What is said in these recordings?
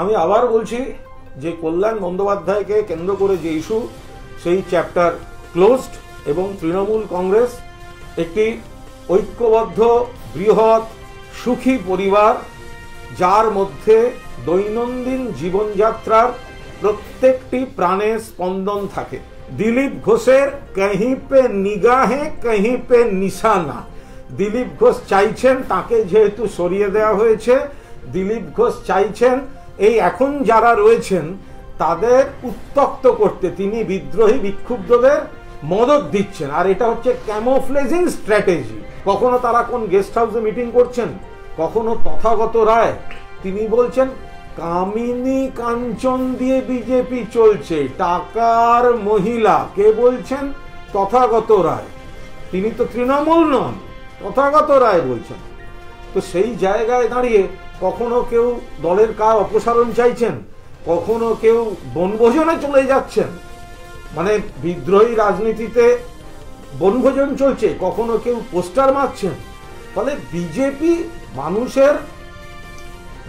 আমি আবার বলছি যে কল্যাণ বন্দ্যোপাধ্যায়কে কেন্দ্র করে যে ইস্যু, সেই চ্যাপ্টার ক্লোজড এবং তৃণমূল কংগ্রেস একটি ঐক্যবদ্ধ বৃহৎ সুখী পরিবার, যার মধ্যে দৈনন্দিন জীবনযাত্রার প্রত্যেকটি প্রাণে স্পন্দন থাকে। দিলীপ ঘোষের কहीं पे নিগাহে कहीं पे নিশানা। দিলীপ ঘোষ চাইছেন, তাকে যেহেতু সরিয়ে দেওয়া হয়েছে, দিলীপ ঘোষ চাইছেন এই এখন যারা রয়েছেন তাদের উত্তক্ত করতে। তিনি বিদ্রোহী বিক্ষুব্ধদের মদত দিচ্ছেন, আর এটা হচ্ছে ক্যামোফ্লেজিং স্ট্র্যাটেজি। কখনো তারা কোন গেস্ট হাউসে মিটিং করছেন, কখনো তথাগত রায় তিনি বলছেন কামিনী কাঞ্চন দিয়ে বিজেপি চলছে, টাকার মহিলা। কে বলছেন? তথাগত রায়। তিনি তো তৃণমূল নন, তথাগত রায় বলছেন। তো সেই জায়গায় দাঁড়িয়ে কখনো কেউ দলের কার অপসারণ চাইছেন, কখনো কেউ বনভোজনে চলে যাচ্ছেন, মানে বিদ্রোহী রাজনীতিতে বনভোজন চলছে, কখনো কেউ পোস্টার মারছেন। ফলে বিজেপি মানুষের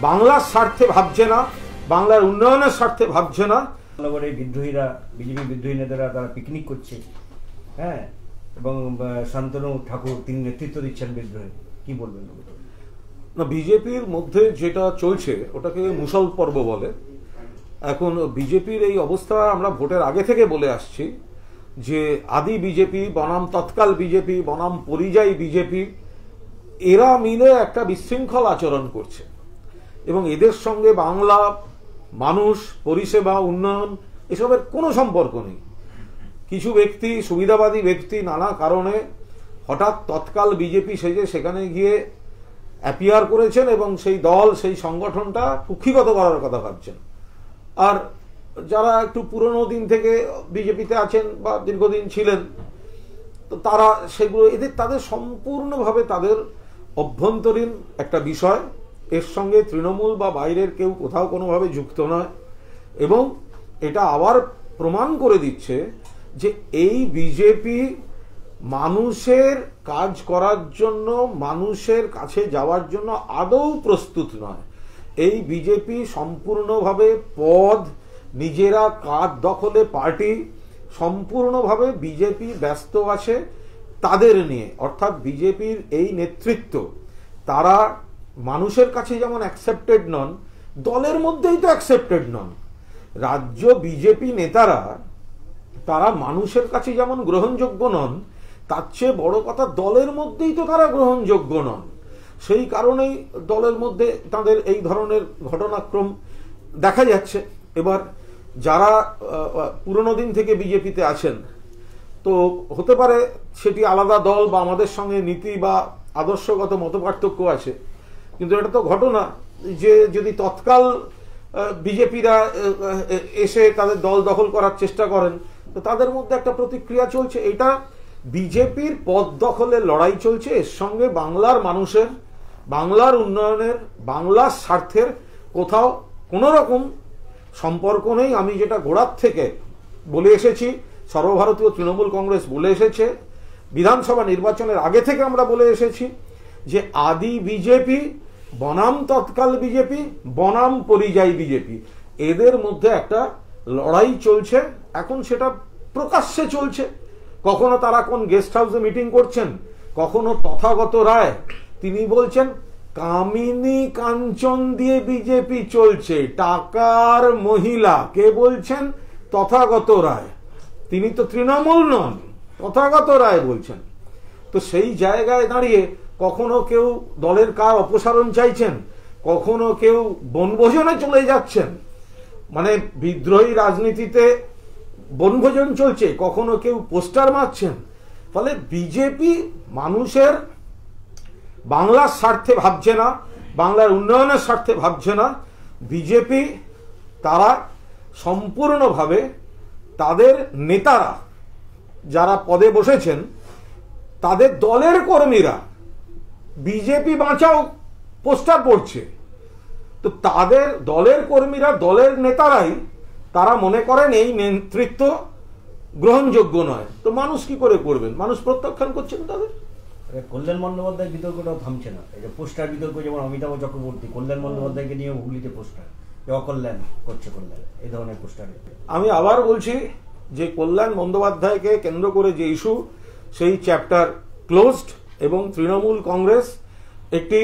বাংলার স্বার্থে ভাবছে না, বাংলার উন্নয়নের স্বার্থে ভাবছে না। নগরে বিদ্রোহীরা, বিজেপি বিদ্রোহী নেতারা তারা পিকনিক করছে, হ্যাঁ, এবং শান্তনু ঠাকুর তিনি নেতৃত্ব দিচ্ছেন বিদ্রোহে। কি বলবেন না? বিজেপির মধ্যে যেটা চলছে ওটাকে মুসল পর্ব বলে। এখন বিজেপির এই অবস্থা আমরা ভোটের আগে থেকে বলে আসছি যে আদি বিজেপি বনাম তৎকাল বিজেপি বনাম পরিযায়ী বিজেপি, এরা মিলে একটা বিশৃঙ্খল আচরণ করছে এবং এদের সঙ্গে বাংলা মানুষ, পরিষেবা, উন্নয়ন এসবের কোনো সম্পর্ক নেই। কিছু ব্যক্তি, সুবিধাবাদী ব্যক্তি নানা কারণে হঠাৎ তৎকাল বিজেপি সেজে সেখানে গিয়ে অ্যাপিয়ার করেছেন এবং সেই দল, সেই সংগঠনটা কুক্ষিগত করার কথা ভাবছেন। আর যারা একটু পুরনো দিন থেকে বিজেপিতে আছেন বা দীর্ঘদিন ছিলেন, তো তারা সেগুলো তাদের সম্পূর্ণভাবে তাদের অভ্যন্তরীণ একটা বিষয়, এর সঙ্গে তৃণমূল বা বাইরের কেউ কোথাও কোনোভাবে যুক্ত নয়। এবং এটা আবার প্রমাণ করে দিচ্ছে যে এই বিজেপি মানুষের কাজ করার জন্য, মানুষের কাছে যাওয়ার জন্য আদৌ প্রস্তুত নয়। এই বিজেপি সম্পূর্ণভাবে পদ, নিজেরা কাজ দখলে পার্টি, সম্পূর্ণভাবে বিজেপি ব্যস্ত আছে তাদের নিয়ে। অর্থাৎ বিজেপির এই নেতৃত্ব, তারা মানুষের কাছে যেমন অ্যাকসেপ্টেড নন, দলের মধ্যেই তো অ্যাকসেপ্টেড নন। রাজ্য বিজেপি নেতারা তারা মানুষের কাছে যেমন গ্রহণযোগ্য নন, তার চেয়ে বড় কথা দলের মধ্যেই তো তারা গ্রহণযোগ্য নন। সেই কারণেই দলের মধ্যে তাদের এই ধরনের ঘটনাক্রম দেখা যাচ্ছে। এবার যারা পুরনো দিন থেকে বিজেপিতে আছেন, তো হতে পারে সেটি আলাদা দল বা আমাদের সঙ্গে নীতি বা আদর্শগত মতপার্থক্য আছে, কিন্তু এটা তো ঘটনা যে যদি তৎকাল বিজেপিরা এসে তাদের দল দখল করার চেষ্টা করেন, তো তাদের মধ্যে একটা প্রতিক্রিয়া চলছে। এটা বিজেপির পদ দখলের লড়াই চলছে, এর সঙ্গে বাংলার মানুষের, বাংলার উন্নয়নের, বাংলার স্বার্থের কোথাও কোনো রকম সম্পর্ক নেই। আমি যেটা গোড়ার থেকে বলে এসেছি, সর্বভারতীয় তৃণমূল কংগ্রেস বলে এসেছে, বিধানসভা নির্বাচনের আগে থেকে আমরা বলে এসেছি যে আদি বিজেপি বনাম তৎকাল বিজেপি বনাম পরিযায়ী বিজেপি, এদের মধ্যে একটা লড়াই চলছে। এখন সেটা প্রকাশ্যে চলছে। কখনো তারা কোন গেস্ট হাউসে মিটিং করছেন, কখনো তথাগত রায় তিনি বলছেন কামিনী কাঞ্চন দিয়ে বিজেপি চলছে, টাকার মহিলা। কে বলছেন? তথাগত রায়। তিনি তো তৃণমূল নন, তথাগত রায় বলছেন। তো সেই জায়গায় দাঁড়িয়ে কখনো কেউ দলের কার অপসারণ চাইছেন, কখনো কেউ বনভোজনে চলে যাচ্ছেন, মানে বিদ্রোহী রাজনীতিতে বনভোজন চলছে, কখনো কেউ পোস্টার মারছেন। ফলে বিজেপি মানুষের বাংলার স্বার্থে ভাবছে না, বাংলার উন্নয়নের স্বার্থে ভাবছে না। বিজেপি তারা সম্পূর্ণভাবে তাদের নেতারা যারা পদে বসেছেন, তাদের দলের কর্মীরা বিজেপি বাঁচাও পোস্টার পড়ছে। তো তাদের দলের কর্মীরা, দলের নেতারাই তারা মনে করেন এই নেতৃত্ব গ্রহণযোগ্য নয়। তো মানুষ কি করে করবেন? মানুষ প্রত্যাখ্যান করছেন তাদের। কল্যাণ বন্দ্যোপাধ্যায় বিতর্কটাও থামছে না। এই যে পোস্টার বিতর্ক, যেমন অমিতাভ চক্রবর্তী কল্যাণ বন্দ্যোপাধ্যায়কে নিয়ে হুগলিতে পোস্টার, যে অকল্যাণ করছে কল্যাণ, এই ধরনের পোস্টারে। আমি আবার বলছি যে কল্যাণ বন্দ্যোপাধ্যায়কে কেন্দ্র করে যে ইস্যু, সেই চ্যাপ্টার ক্লোজড, এবং তৃণমূল কংগ্রেস একটি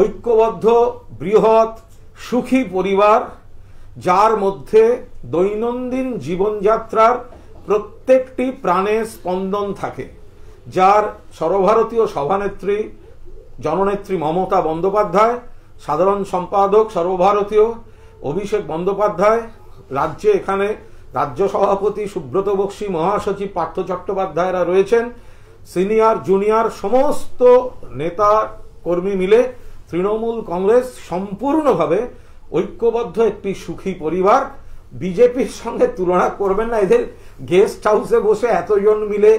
ঐক্যবদ্ধ বৃহৎ সুখী পরিবার, যার মধ্যে দৈনন্দিন জীবনযাত্রার প্রত্যেকটি প্রাণে স্পন্দন থাকে, যার সর্বভারতীয় সভানেত্রী জননেত্রী মমতা বন্দ্যোপাধ্যায়, সাধারণ সম্পাদক সর্বভারতীয় অভিষেক বন্দ্যোপাধ্যায়, রাজ্যে এখানে রাজ্য সভাপতি সুব্রত বক্সী, মহাসচিব পার্থ চট্টোপাধ্যায়রা রয়েছেন, সিনিয়র জুনিয়র সমস্ত নেতা কর্মী মিলে তৃণমূল কংগ্রেস সম্পূর্ণভাবে ঐক্যবদ্ধ একটি সুখী পরিবার। বিজেপির সঙ্গে তুলনা করবেন না। এদের গেস্ট হাউসে বসে এতজন মিলে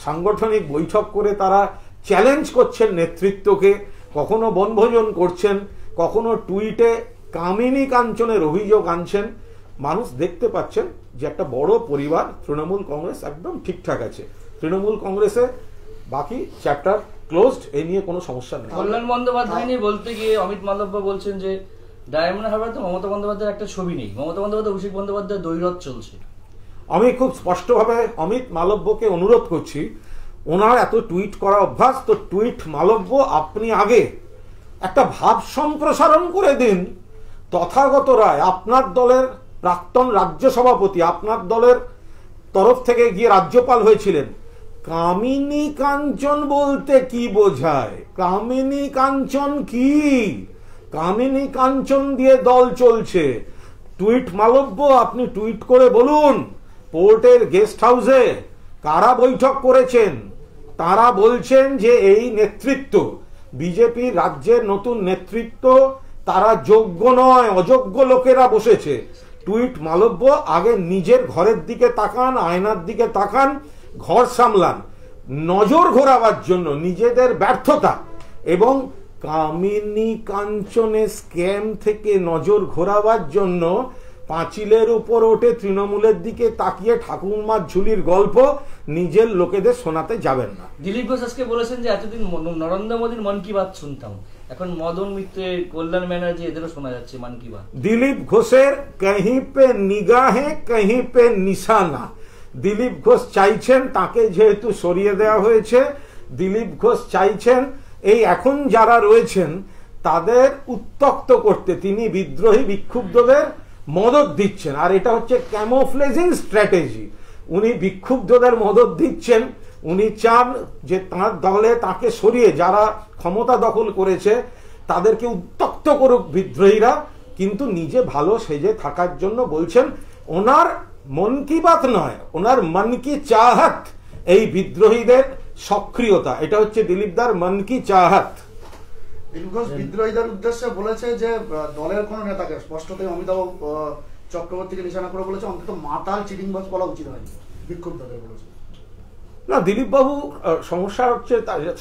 সাংগঠনিক বৈঠক করে তারা চ্যালেঞ্জ করছেন নেতৃত্বকে, কখনো বনভোজন করছেন, কখনো টুইটে কামিনী কাঞ্চনের অভিযোগ আনছেন। মানুষ দেখতে পাচ্ছেন যে একটা বড় পরিবার তৃণমূল কংগ্রেস একদম ঠিকঠাক আছে। তৃণমূল কংগ্রেসে বাকি চ্যাপ্টার ক্লোজড, এ নিয়ে কোনো সমস্যা নেই। কল্যাণ বন্দ্যোপাধ্যায় নিয়ে বলতে গিয়ে অমিত মালব্য বলছেন যে ডায়মন্ড হারবারে তো মমতা বন্দ্যোপাধ্যায়ের একটা ছবি নেই, মমতা বন্দ্যোপাধ্যায় অভিষেক বন্দ্যোপাধ্যায়ের দ্বৈরথ চলছে। আমি খুব স্পষ্টভাবে অমিত মালব্যকে অনুরোধ করছি, ওনার এত টুইট করা অভ্যাস, তো টুইট মালব্য আপনি আগে একটা ভাব সম্প্রসারণ করে দিন। তথাগত রায় আপনার দলের প্রাক্তন রাজ্য সভাপতি, আপনার দলের তরফ থেকে গিয়ে রাজ্যপাল হয়েছিলেন। কামিনী কাঞ্চন বলতে কি বোঝায়? কামিনী কাঞ্চন কি? কামিনী কাঞ্চন দিয়ে দল চলছে। টুইট মালব্য আপনি টুইট করে বলুন, পোর্টের গেস্ট হাউসে কারা বৈঠক করেছেন? তারা বলছেন যে এই নেতৃত্ব, বিজেপি রাজ্যের নতুন নেতৃত্ব, তারা যোগ্য নয়, অযোগ্য লোকেরা বসেছে। টুইট মালব্য আগে নিজের ঘরের দিকে তাকান, আয়নার দিকে তাকান, ঘর সামলান। নজর ঘোরাবার জন্য নিজেদের ব্যর্থতা এবং কামিনী কাঞ্চনের স্ক্যাম থেকে নজর ঘোরাবার জন্য পাঁচিলের উপর ওঠে তৃণমূলের দিকে তাকিয়ে ঠাকুরমার ঝুলির গল্প নিজের লোকেদের শোনাতে যাবেন না। দিলীপ ঘোষ আজকে বলেছেন যে এতদিন নরেন্দ্র মোদীর মন কি বাত শুনতাম, এখন মদন মিত্রের, কল্যাণ ব্যানার্জি এদেরও শোনা যাচ্ছে মন কি বাত। দিলীপ ঘোষের কहीं पे নিগাহে कहीं पे নিশানা। দিলীপ ঘোষ চাইছেন, তাকে যেহেতু সরিয়ে দেওয়া হয়েছে, দিলীপ ঘোষ চাইছেন এই এখন যারা রয়েছেন তাদের উত্তক্ত করতে। তিনি বিদ্রোহী বিক্ষুব্ধদের মদত দিচ্ছেন, আর এটা হচ্ছে ক্যামোফ্লেজিং স্ট্র্যাটেজি। উনি বিক্ষুব্ধদের মদত দিচ্ছেন, উনি চান যে তাঁর দলে তাকে সরিয়ে যারা ক্ষমতা দখল করেছে তাদেরকে উত্তক্ত করুক বিদ্রোহীরা, কিন্তু নিজে ভালো সেজে থাকার জন্য বলছেন। ওনার মন কি বাত নয়, ওনার মন কি চাহত এই বিদ্রোহীদের সক্রিয়তা। এটা হচ্ছে দিলীপদার মন কি চাহত। দিলীপ ঘোষ বিদ্রোহীদের উদ্দেশ্যে বলেছে যে দলের কোন নেতাকে, স্পষ্টতই অমিতাভ চক্রবর্তীকে নিশানা করে বলেছে অন্তত মাতাল চিটিংবাজ বলা উচিত হয়নি, বিক্ষুব্ধদের বলেছে। না, দিলীপ বাবু সমস্যা হচ্ছে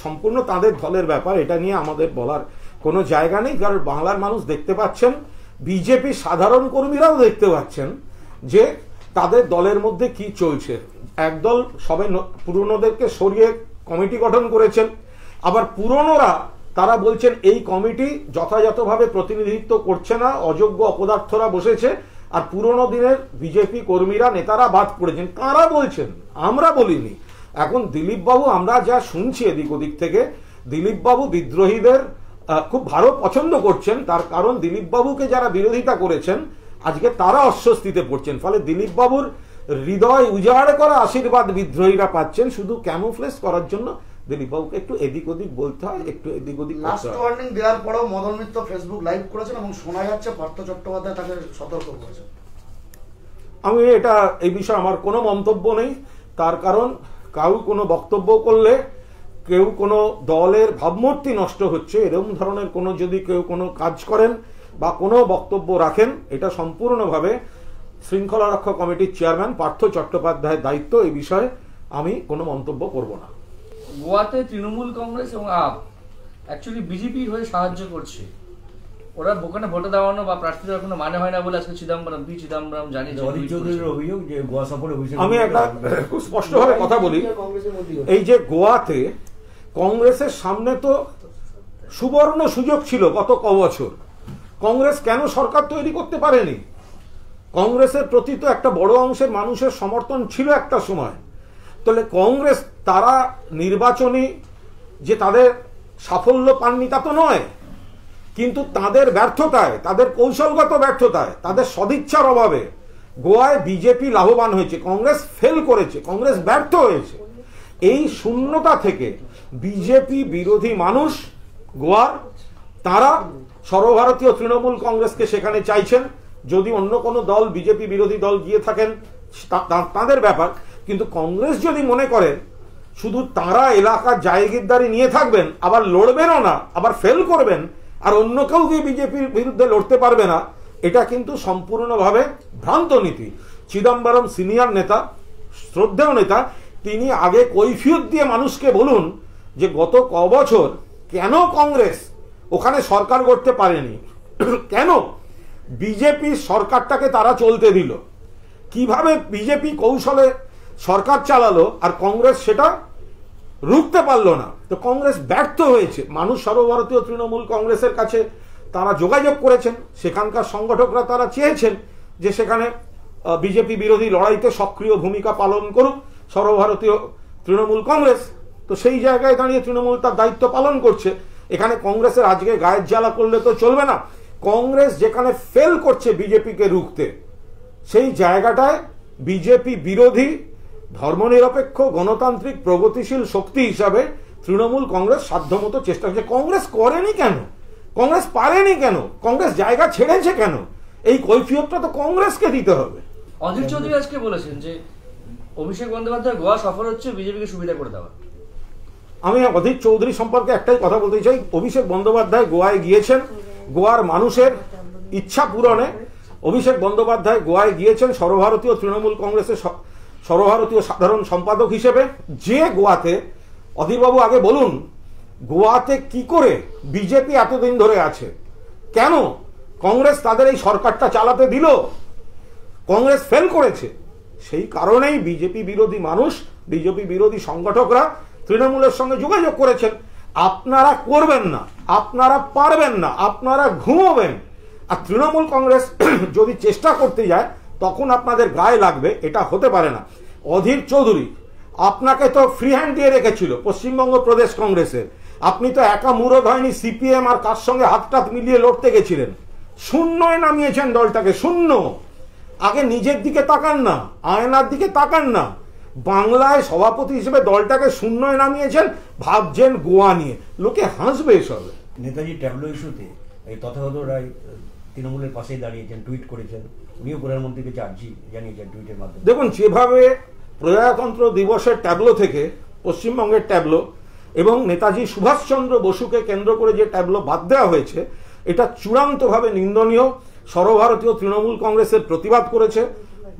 সম্পূর্ণ তাদের দলের ব্যাপার, এটা নিয়ে আমাদের বলার কোনো জায়গা নেই। কারণ বাংলার মানুষ দেখতে পাচ্ছেন, বিজেপি সাধারণ কর্মীরাও দেখতে পাচ্ছেন যে তাদের দলের মধ্যে কি চলছে। একদল সবে পুরনোদেরকে সরিয়ে কমিটি গঠন করেছেন, আবার পুরনোরা তারা বলছেন এই কমিটি যথাযথভাবে প্রতিনিধিত্ব করছে না, অযোগ্য অপদার্থরা বসেছে, আর পুরনো দিনের বিজেপি কর্মীরা নেতারা বাদ পড়েছেন। কারা বলছেন? আমরা বলিনি। এখন দিলীপ বাবু, আমরা যা শুনছি এদিক ওদিক থেকে, দিলীপ বাবু বিদ্রোহীদের খুব ভালো পছন্দ করছেন। তার কারণ দিলীপ বাবুকে যারা বিরোধিতা করেছেন আজকে তারা অস্বস্তিতে পড়ছেন, ফলে দিলীপ বাবুর হৃদয় উজাড় করা আশীর্বাদ বিদ্রোহীরা পাচ্ছেন। শুধু ক্যামোফ্লেজ করার জন্য দিলীপ বাবুকে একটু এদিক ওদিক বলতে হয়, একটু এদিক ওদিক। লাস্ট ওয়ার্নিং দেওয়ার পরেও মদন মিত্র ফেসবুক লাইভ করেছেন এবং শোনা যাচ্ছে পার্থ চট্টোপাধ্যায় তাকে সতর্ক করেছেন। আমি এটা এই বিষয়ে আমার কোনো মন্তব্য নেই। তার কারণ কাউ কোনো বক্তব্য করলে, কেউ কোনো দলের ভাবমূর্তি নষ্ট হচ্ছে এরকম ধরনের কোনো যদি কেউ কোনো কাজ করেন বা কোনো বক্তব্য রাখেন, এটা সম্পূর্ণভাবে শৃঙ্খলা রক্ষা কমিটির চেয়ারম্যান পার্থ চট্টোপাধ্যায়ের দায়িত্ব। এই বিষয়ে আমি কোনো মন্তব্য করব না। গোয়াতে তৃণমূল কংগ্রেস এবং আপ অ্যাকচুয়ালি বিজেপির হয়ে সাহায্য করছে। ওরা ওখানে ভোটে দেওয়ানো বা প্রার্থী দেওয়ার কোনো মানে হয় না বলে আজকে চিদম্বরম জানিয়েছে। অধীর চৌধুরীর অভিযোগ যে গোয়া সফরে আমি একটা খুব স্পষ্টভাবে কথা বলি, এই যে গোয়াতে কংগ্রেসের সামনে তো সুবর্ণ সুযোগ ছিল গত কবছর। কংগ্রেস কেন সরকার তৈরি করতে পারেনি? কংগ্রেসের প্রতি তো একটা বড় অংশের মানুষের সমর্থন ছিল একটা সময়। তাহলে কংগ্রেস তারা নির্বাচনী যে তাদের সাফল্য পাননি তা তো নয়, কিন্তু তাদের ব্যর্থতায়, তাদের কৌশলগত ব্যর্থতায়, তাদের সদিচ্ছার অভাবে গোয়ায় বিজেপি লাভবান হয়েছে, কংগ্রেস ফেল করেছে, কংগ্রেস ব্যর্থ হয়েছে। এই শূন্যতা থেকে বিজেপি বিরোধী মানুষ গোয়ার তারা সর্বভারতীয় তৃণমূল কংগ্রেসকে সেখানে চাইছেন। যদি অন্য কোনো দল বিজেপি বিরোধী দল গিয়ে থাকেন তাদের ব্যাপার, কিন্তু কংগ্রেস যদি মনে করে শুধু তারা এলাকার জায়গিরদারি নিয়ে থাকবেন, আবার লড়বেনও না, আবার ফেল করবেন, আর অন্য কেউ গিয়ে বিজেপির বিরুদ্ধে লড়তে পারবে না, এটা কিন্তু সম্পূর্ণভাবে ভ্রান্ত নীতি। চিদম্বরম সিনিয়র নেতা, শ্রদ্ধেয় নেতা, তিনি আগে কৈফিয়ত দিয়ে মানুষকে বলুন যে গত ক বছর কেন কংগ্রেস ওখানে সরকার করতে পারেনি, কেন বিজেপি সরকারটাকে তারা চলতে দিল, কিভাবে বিজেপি কৌশলে সরকার চালালো আর কংগ্রেস সেটা রুখতে পারলো না। তো কংগ্রেস ব্যর্থ হয়েছে। মানুষ সর্বভারতীয় তৃণমূল কংগ্রেসের কাছে তারা যোগাযোগ করেছেন, সেখানকার সংগঠকরা তারা চেয়েছেন যে সেখানে বিজেপি বিরোধী লড়াইতে সক্রিয় ভূমিকা পালন করুক সর্বভারতীয় তৃণমূল কংগ্রেস। তো সেই জায়গায় দাঁড়িয়ে তৃণমূল তার দায়িত্ব পালন করছে। এখানে কংগ্রেসের আজকে গায়ের জ্বালা করলে তো চলবে না। কংগ্রেস যেখানে ফেল করছে বিজেপিকে রুখতে, সেই জায়গাটায় বিজেপি বিরোধী ধর্মনিরপেক্ষ গণতান্ত্রিক প্রগতিশীল শক্তি হিসাবে তৃণমূল কংগ্রেস সাধ্যমতো চেষ্টা করছে। কংগ্রেস করেনি কেন, কংগ্রেস পারেনি কেন, কংগ্রেস জায়গা ছেড়েছে কেন, এই কৈফিয়তটা তো কংগ্রেসকে দিতে হবে। অধীর চৌধুরী আজকে বলেছেন যে অভিষেক বন্দ্যোপাধ্যায় গোয়া সফর হচ্ছে বিজেপিকে সুবিধা করে দেওয়া। আমি অধীর চৌধুরী সম্পর্কে একটাই কথা বলতে চাই, অভিষেক বন্দ্যোপাধ্যায় গোয়ায় গিয়েছেন গোয়ার মানুষের ইচ্ছা পূরণে। অভিষেক বন্দ্যোপাধ্যায় গোয়ায় গিয়েছেন সর্বভারতীয় তৃণমূল কংগ্রেসের সর্বভারতীয় সাধারণ সম্পাদক হিসেবে। যে গোয়াতে, অধীরবাবু আগে বলুন, গোয়াতে কি করে বিজেপি এতদিন ধরে আছে, কেন কংগ্রেস তাদের এই সরকারটা চালাতে দিল, কংগ্রেস ফেল করেছে। সেই কারণেই বিজেপি বিরোধী মানুষ, বিজেপি বিরোধী সংগঠকরা তৃণমূলের সঙ্গে যোগাযোগ করেছেন। আপনারা করবেন না, আপনারা পারবেন না, আপনারা ঘুমোবেন। আর তৃণমূল কংগ্রেস যদি চেষ্টা করতে যায় তখন আপনাদের গায়ে লাগবে, এটা হতে পারে না। অধীর চৌধুরী, আপনাকে তো ফ্রি হ্যান্ড দিয়ে রেখেছিল পশ্চিমবঙ্গ প্রদেশ কংগ্রেসের, আপনি তো একা মুরদ হয়নি, সিপিএম আর কার সঙ্গে হাত মিলিয়ে লড়তে গেছিলেন, শূন্যয় নামিয়েছেন দলটাকে, শূন্য। আগে নিজের দিকে তাকান না, আয়নার দিকে তাকান না। বাংলায় সভাপতি হিসেবে দলটাকে শূন্যয় নামিয়েছেন, ভাবছেন গোয়া নিয়ে, লোকে হাসবে এসবে। নেতাজি ট্যাবলো ইস্যুতে এই তথাগত রায় তৃণমূলের পাশে দাঁড়িয়েছেন, টুইট করেছেন, উনিও প্রধানমন্ত্রীকে আর্জি জানিয়েছেন টুইটের মাধ্যমে। দেখুন, যেভাবে প্রজাতন্ত্র দিবসের ট্যাবলো থেকে পশ্চিমবঙ্গের ট্যাবলো এবং নেতাজি সুভাষচন্দ্র বসুকে কেন্দ্র করে যে ট্যাবলো বাদ দেওয়া হয়েছে, এটা চূড়ান্তভাবে নিন্দনীয়। সর্বভারতীয় তৃণমূল কংগ্রেসের প্রতিবাদ করেছে।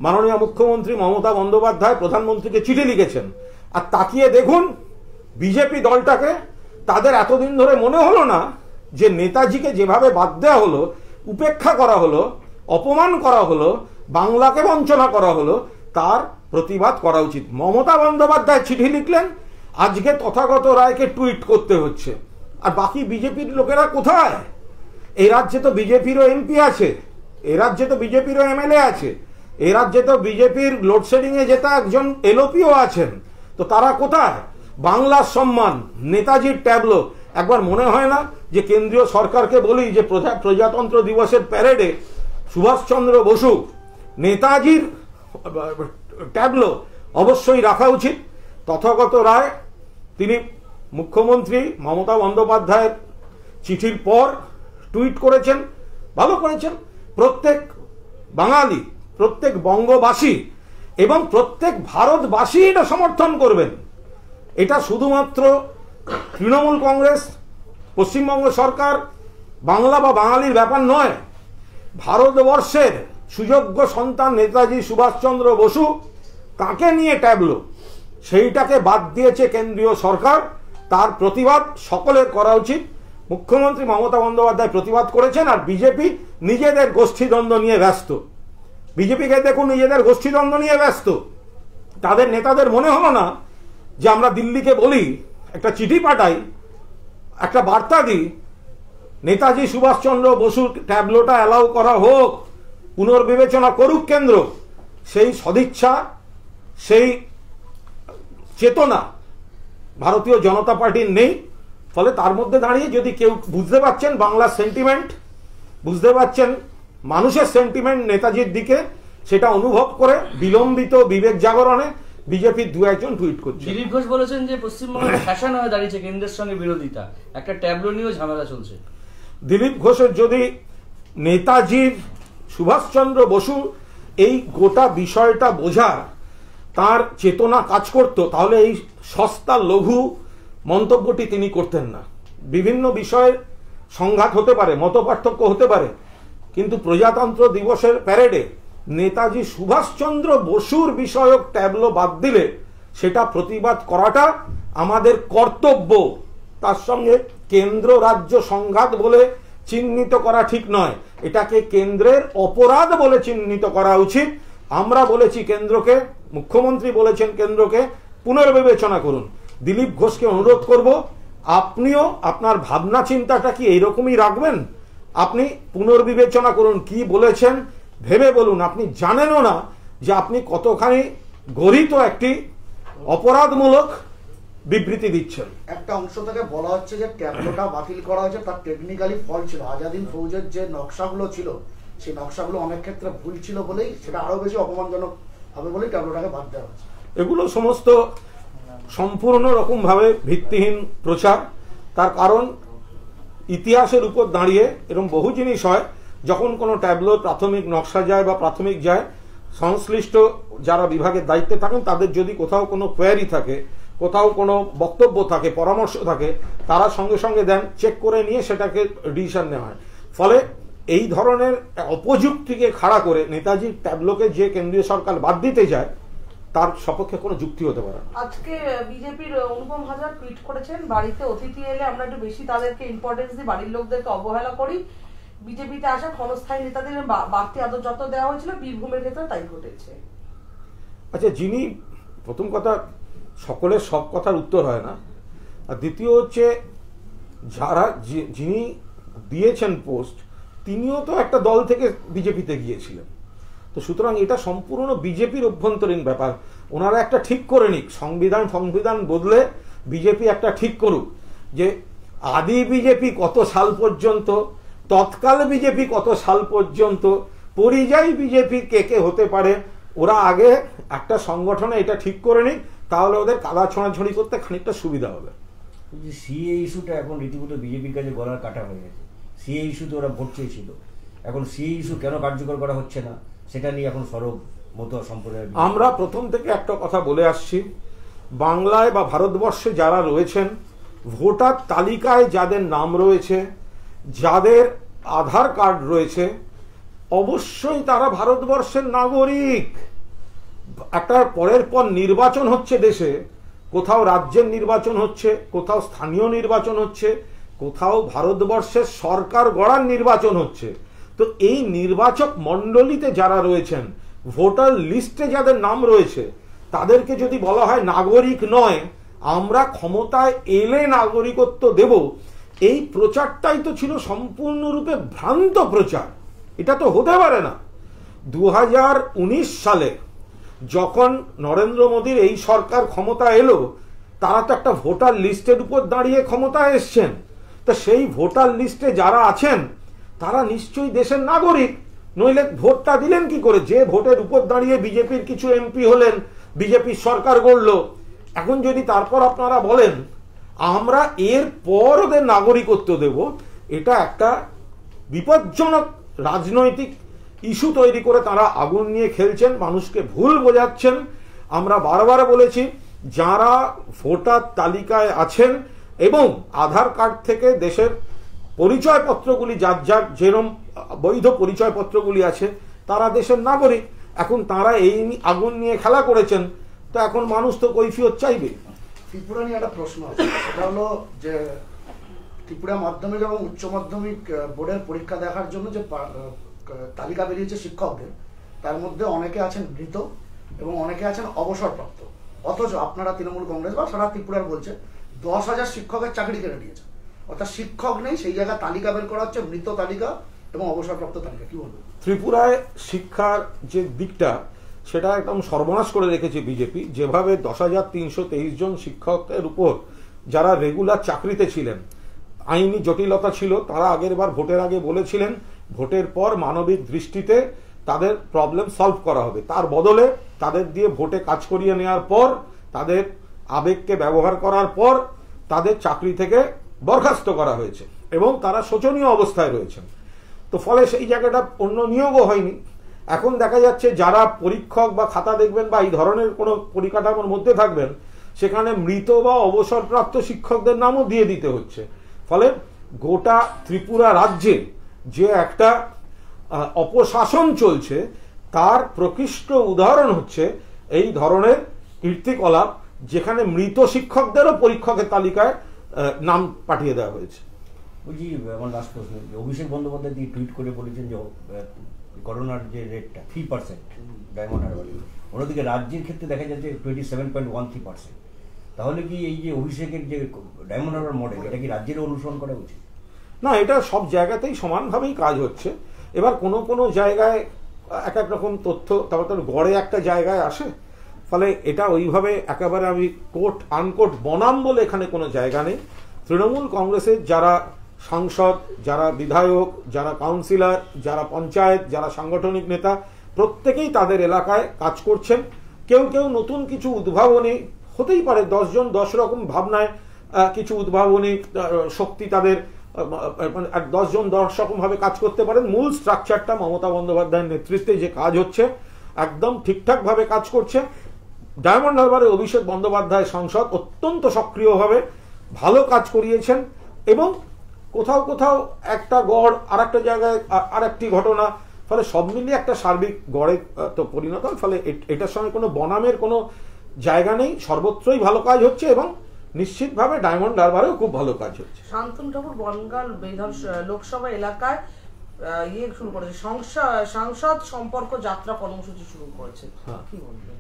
মাননীয় মুখ্যমন্ত্রী মমতা বন্দ্যোপাধ্যায় প্রধানমন্ত্রীকে চিঠি লিখেছেন। আর তাকিয়ে দেখুন বিজেপি দলটাকে, তাদের এতদিন ধরে মনে হলো না যে নেতাজিকে যেভাবে বাদ দেওয়া হলো, উপেক্ষা করা হলো, অপমান করা হলো, বাংলাকে বঞ্চনা করা হলো, তার প্রতিবাদ করা উচিত। মমতা বন্দ্যোপাধ্যায় চিঠি লিখলেন, আজকে তথাগত রায়কে টুইট করতে হচ্ছে। আর বাকি বিজেপির লোকেরা কোথায়? এই রাজ্যে তো বিজেপিরও এমপি আছে, এই রাজ্যে তো বিজেপিরও এমএলএ আছে, এই রাজ্যে তো বিজেপির লোডশেডিং এ জেতা একজন এলওপিও আছেন। তো তারা কোথায়? বাংলার সম্মান, নেতাজির ট্যাবলো। একবার মনে হয় না যে কেন্দ্রীয় সরকারকে বলি যে প্রজাতন্ত্র দিবসের প্যারেডে সুভাষচন্দ্র বসু, নেতাজির ট্যাবলো অবশ্যই রাখা উচিত। তথাগত রায় তিনি মুখ্যমন্ত্রী মমতা বন্দ্যোপাধ্যায়ের চিঠির পর টুইট করেছেন, ভালো করেছেন। প্রত্যেক বাঙালি, প্রত্যেক বঙ্গবাসী এবং প্রত্যেক ভারতবাসী এটা সমর্থন করবেন। এটা শুধুমাত্র তৃণমূল কংগ্রেস, পশ্চিমবঙ্গ সরকার, বাংলা বা বাঙালির ব্যাপার নয়। ভারতবর্ষের সুযোগ্য সন্তান নেতাজি সুভাষচন্দ্র বসু, তাকে নিয়ে ট্যাবলো, সেইটাকে বাদ দিয়েছে কেন্দ্রীয় সরকার। তার প্রতিবাদ সকলের করা উচিত। মুখ্যমন্ত্রী মমতা বন্দ্যোপাধ্যায় প্রতিবাদ করেছেন, আর বিজেপি নিজেদের গোষ্ঠীদ্বন্দ্ব নিয়ে ব্যস্ত। বিজেপিকে দেখুন, নিজেদের গোষ্ঠীদ্বন্দ্ব নিয়ে ব্যস্ত। তাদের নেতাদের মনে হলো না যে আমরা দিল্লিকে বলি, একটা চিঠি পাঠাই, একটা বার্তা দিই নেতাজি সুভাষচন্দ্র বসুর ট্যাবলোটা অ্যালাউ করা হোক, পুনর্বিবেচনা করুক কেন্দ্র, সেই সদিচ্ছা, সেই চেতনা ভারতীয় জনতা পার্টির নেই। ফলে তার মধ্যে দাঁড়িয়ে যদি কেউ বুঝতে পারছেন বাংলার সেন্টিমেন্ট, বুঝতে পারছেন মানুষের সেন্টিমেন্ট নেতাজির দিকে, সেটা অনুভব করে বিলম্বিত বিবেক জাগরণে বিজেপির দু একজন টুইট করছে। দিলীপ ঘোষ বলেছেন যে পশ্চিমবঙ্গে ফ্যাশন হয়ে দাঁড়িয়েছে কেন্দ্রের সঙ্গে বিরোধিতা, একটা ট্যাবলো নিয়েও ঝামেলা চলছে। দিলীপ ঘোষের যদি নেতাজির সুভাষচন্দ্র বসু এই গোটা বিষয়টা বোঝার তার চেতনা কাজ করত, তাহলে এই সস্তা লঘু মন্তব্যটি তিনি করতেন না। বিভিন্ন বিষয়ের সংঘাত হতে পারে, মতপার্থক্য হতে পারে, কিন্তু প্রজাতন্ত্র দিবসের প্যারেডে নেতাজি সুভাষচন্দ্র বসুর বিষয়ক ট্যাবলো বাদ দিলে সেটা প্রতিবাদ করাটা আমাদের কর্তব্য। তার সঙ্গে কেন্দ্র রাজ্য সংঘাত বলে চিহ্নিত করা ঠিক নয়, এটাকে কেন্দ্রের অপরাধ বলে চিহ্নিত করা উচিত। আমরা বলেছি কেন্দ্রকে, মুখ্যমন্ত্রী বলেছেন কেন্দ্রকে পুনর্বিবেচনা করুন। দিলীপ ঘোষকে অনুরোধ করব, আপনিও আপনার ভাবনা চিন্তাটা কি এইরকমই রাখবেন? আপনি পুনর্বিবেচনা করুন, কি বলেছেন ভেবে বলুন। আপনি জানেনও না যে আপনি কতখানি গরিত একটি অপরাধমূলক বিবৃতি দিচ্ছেন। একটা অংশ থেকে বলা হচ্ছে যে ট্যাবলোটা বাতিল করা হয়েছে, তার টেকনিক্যালি ফল্ট ছিল। আজাদিন ফৌজের যে নকশাগুলো ছিল সেই নকশাগুলো অনেক ক্ষেত্রে ভুল ছিল বলেই সেটা আরো বেশি অপমানজনক হবে বলেই ট্যাবলোটাকে বাদ দেওয়া হচ্ছে। এগুলো সমস্ত সম্পূর্ণ রকমভাবে ভিত্তিহীন প্রচার। তার কারণ ইতিহাসের উপর দাঁড়িয়ে এরকম বহু জিনিস হয়, যখন কোনো ট্যাবলো প্রাথমিক নকশা যায় বা প্রাথমিক যায়, সংশ্লিষ্ট যারা বিভাগের দায়িত্বে থাকেন তাদের যদি কোথাও কোনো কোয়ারি থাকে, কোথাও কোনো বক্তব্য থাকে, পরামর্শ থাকে, তারা সঙ্গে সঙ্গে দেন, চেক করে নিয়ে সেটাকে ডিসিশন নেওয়া হয়। ফলে এই ধরনের অপযুক্তিকে খাড়া করে নেতাজির ট্যাবলোকে যে কেন্দ্রীয় সরকার বাদ দিতে যায় তার সপক্ষে কোনো যুক্তি হতে পারে না। আজকে বিজেপির অনুপম হাজার টুইট করেছেন, বাড়িতে অতিথি এলে আমরা একটু বেশি তাদেরকে ইম্পর্টেন্স দিই, বাড়ির লোকদেরকে অবহেলা করি। বিজেপিতে আসা ক্ষণস্থায়ী নেতাদের বাড়তি আদর যত দেওয়া হয়েছিল বীরভূমের ক্ষেত্রে তাই ঘটেছে। আচ্ছা, যিনি প্রথম কথা, সকলের সব কথার উত্তর হয় না, আর দ্বিতীয় হচ্ছে যারা যিনি দিয়েছেন পোস্ট তিনিও তো একটা দল থেকে বিজেপিতে গিয়েছিলেন। তো সুতরাং এটা সম্পূর্ণ বিজেপির অভ্যন্তরীণ ব্যাপার। ওনারা একটা ঠিক করে নিক, সংবিধান বদলে বিজেপি একটা ঠিক করুক যে আদি বিজেপি কত সাল পর্যন্ত, তৎকাল বিজেপি কত সাল পর্যন্ত, পরিযায়ী বিজেপি কে কে হতে পারে। ওরা আগে একটা সংগঠনে এটা ঠিক করে নিক, তাহলে ওদের কাদা ছোঁড়াছড়ি করতে খানিকটা সুবিধা হবে। সিএ ইস্যুটা এখন রীতিমতো বিজেপির কাছে গলার কাটা হয়ে গেছে। সিএ ইস্যুতে ওরা ভোট চেয়েছিল, এখন সিএ ইস্যু কেন কার্যকর করা হচ্ছে না সেটা নিয়ে এখন সরব মতুয়া সম্প্রদায়। আমরা প্রথম থেকে একটা কথা বলে আসছি, বাংলায় বা ভারতবর্ষে যারা রয়েছেন, ভোটার তালিকায় যাদের নাম রয়েছে, যাদের আধার কার্ড রয়েছে, অবশ্যই তারা ভারতবর্ষের নাগরিক। একটা পরের পর নির্বাচন হচ্ছে দেশে, কোথাও রাজ্যের নির্বাচন হচ্ছে, কোথাও স্থানীয় নির্বাচন হচ্ছে, কোথাও ভারতবর্ষের সরকার গড়ার নির্বাচন হচ্ছে। তো এই নির্বাচক মণ্ডলীতে যারা রয়েছেন, ভোটার লিস্টে যাদের নাম রয়েছে, তাদেরকে যদি বলা হয় নাগরিক নয়, আমরা ক্ষমতায় এলে নাগরিকত্ব দেব, এই প্রচারটাই তো ছিল সম্পূর্ণরূপে ভ্রান্ত প্রচার। এটা তো হতে পারে না। 2019 সালে যখন নরেন্দ্র মোদীর এই সরকার ক্ষমতা এলো, তারা তো একটা ভোটার লিস্টের উপর দাঁড়িয়ে ক্ষমতায় এসছেন। তো সেই ভোটার লিস্টে যারা আছেন তারা নিশ্চয়ই দেশের নাগরিক, নইলে ভোটটা দিলেন কি করে? যে ভোটের উপর দাঁড়িয়ে বিজেপির কিছু এমপি হলেন, বিজেপির সরকার গড়ল, এখন যদি তারপর আপনারা বলেন আমরা এর পর ওদের নাগরিকত্ব দেব, এটা একটা বিপজ্জনক রাজনৈতিক ইস্যু তৈরি করে তারা আগুন নিয়ে খেলছেন, মানুষকে ভুল বোঝাচ্ছেন। আমরা বারবার বলেছি, যারা ভোটার তালিকায় আছেন এবং আধার কার্ড থেকে দেশের পরিচয়পত্রগুলি যার যার যেরকম বৈধ পরিচয়পত্রগুলি আছে, তারা দেশের নাগরিক। এখন তারা এই আগুন নিয়ে খেলা করেছেন, তো এখন মানুষ তো কৈফিয়ত চাইবে। ত্রিপুরা নিয়ে একটা প্রশ্ন আছে, সেটা হলো যে ত্রিপুরা মাধ্যমিক এবং উচ্চ মাধ্যমিক বোর্ডের পরীক্ষা দেখার জন্য যে তালিকা বেরিয়েছে শিক্ষকদের, তার মধ্যে অনেকে আছেন মৃত এবং অনেকে আছেন অবসরপ্রাপ্ত। অথচ আপনারা তৃণমূল কংগ্রেস বা সারা ত্রিপুরার বলছে 10,000 শিক্ষকের চাকরি কেড়ে নিয়েছে। অর্থাৎ শিক্ষক নেই, সেই জায়গায় তালিকা বের করা হচ্ছে, মৃত তালিকা এবং অবসরপ্রাপ্ত তালিকা। কি বলবো? ত্রিপুরায় শিক্ষার যে দিকটা সেটা একদম সর্বনাশ করে রেখেছে বিজেপি। যেভাবে 10,323 জন শিক্ষকের উপর যারা রেগুলার চাকরিতে ছিলেন, আইনি জটিলতা ছিল, তারা আগের বার ভোটের আগে বলেছিলেন ভোটের পর মানবিক দৃষ্টিতে তাদের প্রবলেম সলভ করা হবে, তার বদলে তাদের দিয়ে ভোটে কাজ করিয়ে নেওয়ার পর, তাদের আবেগকে ব্যবহার করার পর তাদের চাকরি থেকে বরখাস্ত করা হয়েছে এবং তারা শোচনীয় অবস্থায় রয়েছেন। তো ফলে সেই জায়গাটা অন্য নিয়োগও হয়নি। এখন দেখা যাচ্ছে যারা পরীক্ষক বা খাতা দেখবেন বা এই ধরনের কোনো পরিকাঠামোর মধ্যে থাকবেন, সেখানে মৃত বা অবসরপ্রাপ্ত শিক্ষকদের নামও দিয়ে দিতে হচ্ছে। ফলে গোটা ত্রিপুরা রাজ্যে যে একটা অপশাসন চলছে, তার প্রকৃষ্ট উদাহরণ হচ্ছে এই ধরনের কীর্তিকলাপ, যেখানে মৃত শিক্ষকদেরও পরীক্ষকের তালিকায় নাম পাঠিয়ে দেওয়া হয়েছে। বলছি, আমার লাস্ট প্রশ্ন, অভিষেক বন্দ্যোপাধ্যায় টুইট করে বলেছেন যে করোনার যে রেটটা 3% ডায়মন্ড হারবারে, অন্যদিকে রাজ্যের ক্ষেত্রে দেখা যাচ্ছে 27.13%। তাহলে কি এই যে অভিষেকের যে ডায়মন্ড হারবার মডেল, এটা কি রাজ্যের অনুসরণ করা উচিত? না, এটা সব জায়গাতেই সমানভাবেই কাজ হচ্ছে। এবার কোনো কোনো জায়গায় এক এক রকম তথ্য, তারপর গড়ে একটা জায়গায় আসে। ফলে এটা ওইভাবে একেবারে আমি কোট আনকোট বনাম বলে এখানে কোনো জায়গা নেই। তৃণমূল কংগ্রেসের যারা সাংসদ, যারা বিধায়ক, যারা কাউন্সিলর, যারা পঞ্চায়েত, যারা সাংগঠনিক নেতা, প্রত্যেকেই তাদের এলাকায় কাজ করছেন। কেউ কেউ নতুন কিছু উদ্ভাবনী, হতেই পারে 10 জন 10 রকম ভাবনায় কিছু উদ্ভাবনী শক্তি তাদের, 10 জন 10 রকমভাবে কাজ করতে পারেন। মূল স্ট্রাকচারটা মমতা বন্দ্যোপাধ্যায়ের নেতৃত্বে যে কাজ হচ্ছে একদম ঠিকঠাকভাবে কাজ করছে। ডায়মন্ড হারবারে অভিষেক বন্দ্যোপাধ্যায় সাংসদ অত্যন্ত সক্রিয়ভাবে ভালো কাজ করিয়েছেন এবং কোথাও কোথাও একটা গড়, আর একটা জায়গায় আর একটি ঘটনা, ফলে সব মিলিয়ে একটা সার্বিক গড়ে তো পরিণত হয়। ফলে এটার সঙ্গে কোনো বনামের কোনো জায়গা নেই, সর্বত্রই ভালো কাজ হচ্ছে এবং নিশ্চিতভাবে ডায়মন্ড হারবারেও খুব ভালো কাজ হচ্ছে। শান্তনু ঠাকুর বনগাঁ লোকসভা এলাকায় শুরু করেছে, সাংসদ সম্পর্ক যাত্রা কর্মসূচি শুরু করেছে। কি বলবেন?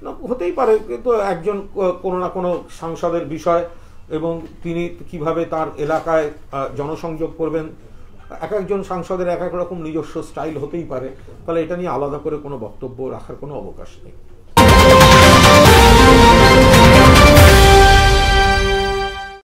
না, হতেই পারে, কিন্তু একজন কোনো না কোনো সাংসদের বিষয় এবং তিনি কিভাবে তার এলাকায় জনসংযোগ করবেন, এক একজন সাংসদের এক এক রকম নিজস্ব স্টাইল হতেই পারে। ফলে এটা নিয়ে আলাদা করে কোনো বক্তব্য রাখার কোনো অবকাশ নেই।